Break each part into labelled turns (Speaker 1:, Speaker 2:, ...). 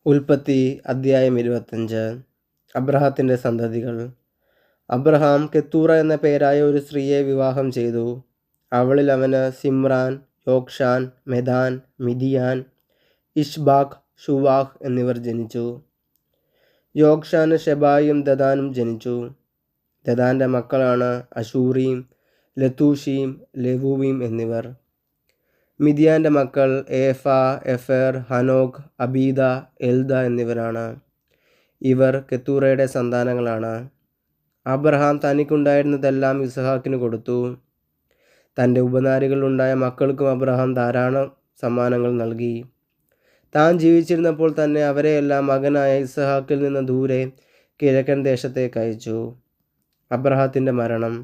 Speaker 1: ഉൽപ്പത്തി അദ്ധ്യായം 25. അബ്രഹാത്തിൻ്റെ സന്തതികൾ. അബ്രഹാം കെത്തൂറ എന്ന പേരായ ഒരു സ്ത്രീയെ വിവാഹം ചെയ്തു. അവളിൽ അവന് സിമ്രാൻ, യോക്ഷാൻ, മെദാൻ, മിദിയാൻ, ഇഷ്ബാക്ക്, ഷുവാഹ് എന്നിവർ ജനിച്ചു. യോക്ഷാന് ഷെബായും ദദാനും ജനിച്ചു. ദദാൻ്റെ മക്കളാണ് അശൂറീം, ലത്തൂഷീം, ലെവൂവീം എന്നിവർ. മിദിയാൻ്റെ മക്കൾ ഏഫ, എഫേർ, ഹനോക്ക്, അബീദ, എൽദ എന്നിവരാണ്. ഇവർ കെത്തൂറയുടെ സന്താനങ്ങളാണ്. അബ്രഹാം തനിക്കുണ്ടായിരുന്നതെല്ലാം ഇസ്ഹാക്കിന് കൊടുത്തു. തൻ്റെ ഉപനാരികളിലുണ്ടായ മക്കൾക്കും അബ്രഹാം ധാരാളം സമ്മാനങ്ങൾ നൽകി. താൻ ജീവിച്ചിരുന്നപ്പോൾ തന്നെ അവരെയെല്ലാം മകനായ ഇസ്ഹാക്കിൽ നിന്ന് ദൂരെ കിഴക്കൻ ദേശത്തേക്ക് അയച്ചു. അബ്രഹാത്തിൻ്റെ മരണം.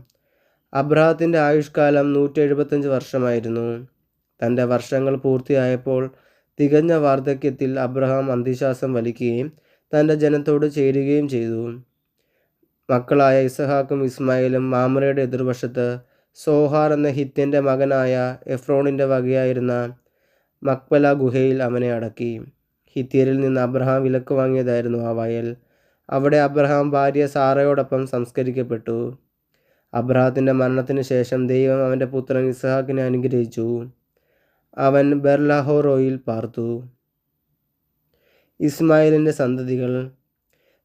Speaker 1: അബ്രഹാത്തിൻ്റെ ആയുഷ്കാലം 175 വർഷമായിരുന്നു. തൻ്റെ വർഷങ്ങൾ പൂർത്തിയായപ്പോൾ തികഞ്ഞ വാർദ്ധക്യത്തിൽ അബ്രഹാം അന്ത്യശ്വാസം വലിക്കുകയും തൻ്റെ ജനത്തോട് ചേരുകയും ചെയ്തു. മക്കളായ ഇസ്ഹാക്കും ഇസ്മായിലും മാമ്രയുടെ എതിർവശത്ത് സോഹാർ എന്ന ഹിത്യൻ്റെ മകനായ എഫ്രോണിൻ്റെ വകയായിരുന്ന മക്പല ഗുഹയിൽ അവനെ അടക്കി. ഹിത്യരിൽ നിന്ന് അബ്രഹാം വിലക്ക് വാങ്ങിയതായിരുന്നു ആ വയൽ. അവിടെ അബ്രഹാം ഭാര്യ സാറയോടൊപ്പം സംസ്കരിക്കപ്പെട്ടു. അബ്രഹാത്തിൻ്റെ മരണത്തിന് ശേഷം ദൈവം അവൻ്റെ പുത്രൻ ഇസ്ഹാക്കിനെ അനുഗ്രഹിച്ചു. അവൻ ബെർലഹോറോയിൽ പാർത്തു. ഇസ്മായിലിൻ്റെ സന്തതികൾ.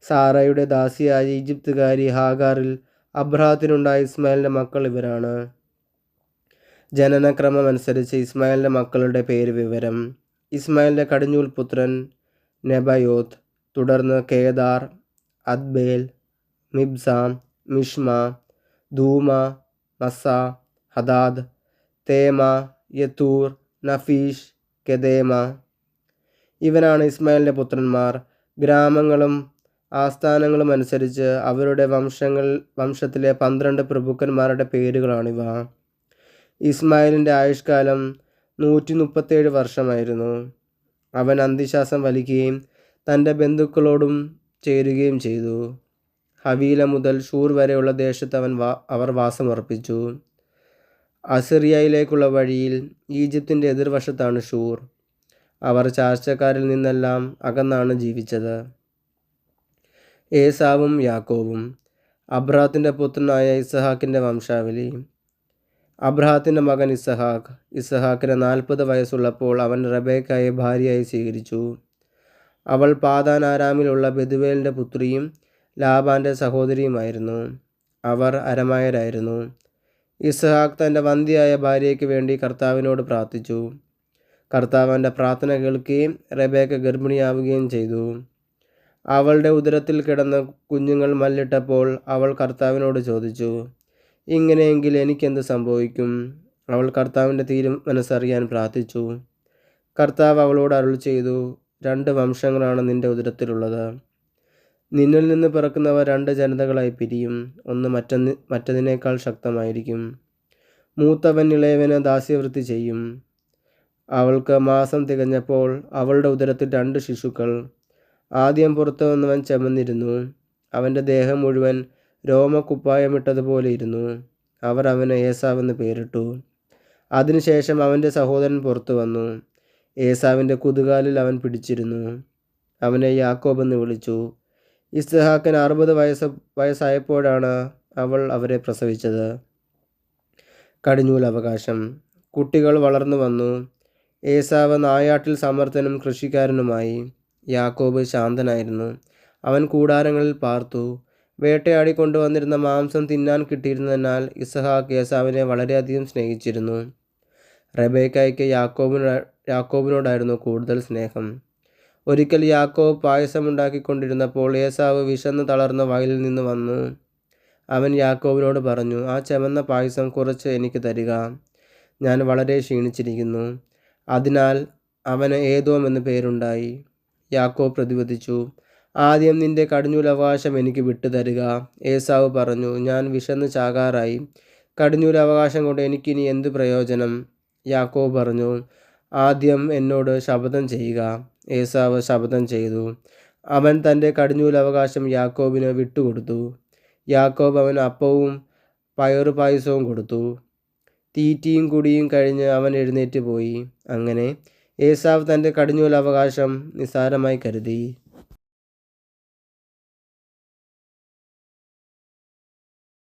Speaker 1: സാറയുടെ ദാസിയായ ഈജിപ്തുകാരി ഹാഗാറിൽ അബ്രഹാത്തിനുണ്ടായ ഇസ്മായിലിൻ്റെ മക്കൾ ഇവരാണ്. ജനനക്രമം അനുസരിച്ച് ഇസ്മായിലിൻ്റെ മക്കളുടെ പേര് വിവരം. ഇസ്മായിലിൻ്റെ കടിഞ്ഞൂൽ പുത്രൻ നെബയോത്ത്, തുടർന്ന് കേദാർ, അദ്ബേൽ, മിബ്സാം, മിഷ്മ, ധൂമ, മസ്സ, ഹദാദ്, തേമ, യത്തൂർ, നഫീഷ്, കെദേമ. ഇവനാണ് ഇസ്മായിലിൻ്റെ പുത്രന്മാർ. ഗ്രാമങ്ങളും ആസ്ഥാനങ്ങളും അനുസരിച്ച് അവരുടെ വംശത്തിലെ 12 പ്രഭുക്കന്മാരുടെ പേരുകളാണിവ. ഇസ്മായിലിൻ്റെ ആയുഷ്കാലം 137 വർഷമായിരുന്നു. അവൻ അന്ത്യശ്വാസം വലിക്കുകയും തൻ്റെ ബന്ധുക്കളോടും ചേരുകയും ചെയ്തു. ഹവീല മുതൽ ഷൂർ വരെയുള്ള ദേശത്ത് അവർ വാസമർപ്പിച്ചു. അസിറിയയിലേക്കുള്ള വഴിയിൽ ഈജിപ്തിൻ്റെ എതിർവശത്താണ് ഷൂർ. അവർ ചാർച്ചക്കാരിൽ നിന്നെല്ലാം അകന്നാണ് ജീവിച്ചത്. ഏസാവും യാക്കോബും. അബ്രഹാത്തിൻ്റെ പുത്രനായ ഇസ്ഹാക്കിൻ്റെ വംശാവലി. അബ്രഹാത്തിൻ്റെ മകൻ ഇസ്ഹാക്ക്. ഇസ്ഹാക്കിന് 40 വയസ്സുള്ളപ്പോൾ അവൻ റബേക്കയെ ഭാര്യയായി സ്വീകരിച്ചു. അവൾ പാദാൻ ആരാമിലുള്ള ബെതുവേലിൻ്റെ പുത്രിയും ലാബാൻ്റെ സഹോദരിയുമായിരുന്നു. അവർ അരമായരായിരുന്നു. ഇസ്ഹാക്ക് തൻ്റെ വന്ധ്യയായ ഭാര്യയ്ക്ക് വേണ്ടി കർത്താവിനോട് പ്രാർത്ഥിച്ചു. കർത്താവ് അവൻ്റെ പ്രാർത്ഥന കേൾക്കുകയും റബേക്ക ഗർഭിണിയാവുകയും ചെയ്തു. അവളുടെ ഉദരത്തിൽ കിടന്ന് കുഞ്ഞുങ്ങൾ മല്ലിട്ടപ്പോൾ അവൾ കർത്താവിനോട് ചോദിച്ചു, ഇങ്ങനെയെങ്കിൽ എനിക്കെന്ത് സംഭവിക്കും? അവൾ കർത്താവിൻ്റെ മനസ്സറിയാൻ പ്രാർത്ഥിച്ചു. കർത്താവ് അവളോട് അരുൾ ചെയ്തു, 2 വംശങ്ങളാണ് നിൻ്റെ ഉദരത്തിലുള്ളത്. നിന്നിൽ നിന്ന് പിറക്കുന്നവർ 2 ജനതകളായി പിരിയും. ഒന്ന് മറ്റതിനേക്കാൾ ശക്തമായിരിക്കും. മൂത്തവൻ ഇളയവന് ദാസ്യവൃത്തി ചെയ്യും. അവൾക്ക് മാസം തികഞ്ഞപ്പോൾ അവളുടെ ഉദരത്തിൽ 2 ശിശുക്കൾ. ആദ്യം പുറത്തു വന്നവൻ ചെമന്നിരുന്നു. അവൻ്റെ ദേഹം മുഴുവൻ രോമക്കുപ്പായമിട്ടതുപോലെ ഇരുന്നു. അവർ അവന് ഏസാവെന്ന് പേരിട്ടു. അതിനുശേഷം അവൻ്റെ സഹോദരൻ പുറത്തു വന്നു. ഏസാവിൻ്റെ കുതുകാലിൽ അവൻ പിടിച്ചിരുന്നു. അവനെ യാക്കോബ് എന്ന് വിളിച്ചു. ഇസ്ഹാക്കിന് 60 വയസ്സായപ്പോഴാണ് അവൾ അവരെ പ്രസവിച്ചത്. കടിഞ്ഞൂൽ അവകാശം. കുട്ടികൾ വളർന്നു വന്നു. ഏസാവ് നായാട്ടിൽ സമർത്ഥനും കൃഷിക്കാരനുമായി. യാക്കോബ് ശാന്തനായിരുന്നു. അവൻ കൂടാരങ്ങളിൽ പാർത്തു. വേട്ടയാടി കൊണ്ടുവന്നിരുന്ന മാംസം തിന്നാൻ കിട്ടിയിരുന്നതിനാൽ ഇസ്ഹാക്ക് ഏസാവിനെ വളരെയധികം സ്നേഹിച്ചിരുന്നു. റബേക്കയ്ക്ക് യാക്കോബിനോടായിരുന്നു കൂടുതൽ സ്നേഹം. ഒരിക്കൽ യാക്കോബ് പായസമുണ്ടാക്കിക്കൊണ്ടിരുന്നപ്പോൾ ഏസാവ് വിശന്ന് തളർന്ന വയലിൽ നിന്ന് വന്നു. അവൻ യാക്കോബിനോട് പറഞ്ഞു, ആ ചെമന്ന പായസം കുറച്ച് എനിക്ക് തരിക. ഞാൻ വളരെ ക്ഷീണിച്ചിരിക്കുന്നു. അതിനാൽ അവന് ഏദോം എന്ന് പേരുണ്ടായി. യാക്കോബ് പ്രതിവദിച്ചു, ആദ്യം നിന്റെ കടിഞ്ഞൂലവകാശം എനിക്ക് വിട്ടുതരിക. ഏസാവ് പറഞ്ഞു, ഞാൻ വിശന്ന് ചാകാറായി. കടിഞ്ഞൂലവകാശം കൊണ്ട് എനിക്കിനി എന്ത് പ്രയോജനം? യാക്കോബ് പറഞ്ഞു, ആദ്യം എന്നോട് ശപഥം ചെയ്യുക. ഏസാവ് ശപഥം ചെയ്തു. അവൻ തൻ്റെ കടിഞ്ഞൂലവകാശം യാക്കോബിന് വിട്ടുകൊടുത്തു. യാക്കോബ് അവന് അപ്പവും പയറുപായസവും കൊടുത്തു. തീറ്റിയും കുടിയും കഴിഞ്ഞ് അവൻ എഴുന്നേറ്റ് പോയി. അങ്ങനെ ഏസാവ് തൻ്റെ കടിഞ്ഞൂൽ അവകാശം നിസ്സാരമായി കരുതി.